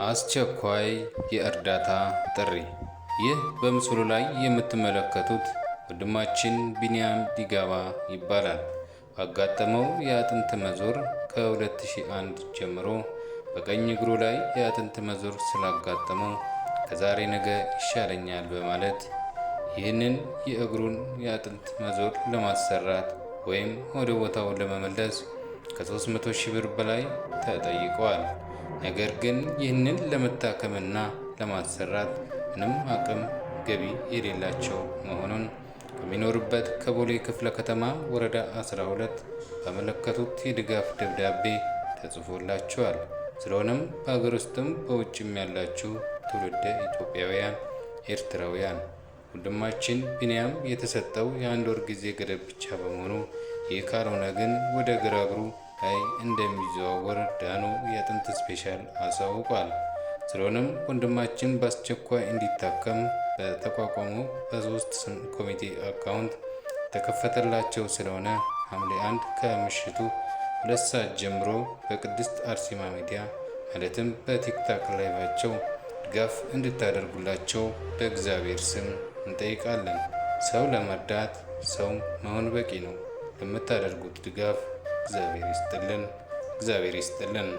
አስቸኳይ የእርዳታ ጥሪ። ይህ በምስሉ ላይ የምትመለከቱት ወንድማችን ቢኒያም ዲጋባ ይባላል። ባጋጠመው የአጥንት መዞር ከ2001 ጀምሮ በቀኝ እግሩ ላይ የአጥንት መዞር ስላጋጠመው ከዛሬ ነገ ይሻለኛል በማለት ይህንን የእግሩን የአጥንት መዞር ለማሰራት ወይም ወደ ቦታው ለመመለስ ከ300 ሺህ ብር በላይ ተጠይቀዋል። ነገር ግን ይህንን ለመታከምና ለማሰራት ምንም አቅም ገቢ የሌላቸው መሆኑን ከሚኖርበት ከቦሌ ክፍለ ከተማ ወረዳ 12 ባመለከቱት የድጋፍ ደብዳቤ ተጽፎላቸዋል። ስለሆነም በሀገር ውስጥም በውጭም ያላችሁ ትውልደ ኢትዮጵያውያን፣ ኤርትራውያን ወንድማችን ቢኒያም የተሰጠው የአንድ ወር ጊዜ ገደብ ብቻ በመሆኑ ይህ ካልሆነ ግን ወደ ግራ እግሩ ላይ እንደሚዘዋወር ዳኑ የአጥንት ስፔሻል አሳውቋል። ስለሆነም ወንድማችን በአስቸኳይ እንዲታከም በተቋቋመው በ3 ኮሚቴ አካውንት ተከፈተላቸው ስለሆነ ሐምሌ 1 ከምሽቱ 2 ሰዓት ጀምሮ በቅድስት አርሴማ ሚዲያ ማለትም በቲክታክ ላይቫቸው ድጋፍ እንድታደርጉላቸው በእግዚአብሔር ስም እንጠይቃለን። ሰው ለመርዳት ሰው መሆን በቂ ነው። ለምታደርጉት ድጋፍ እግዚአብሔር ይስጥልን።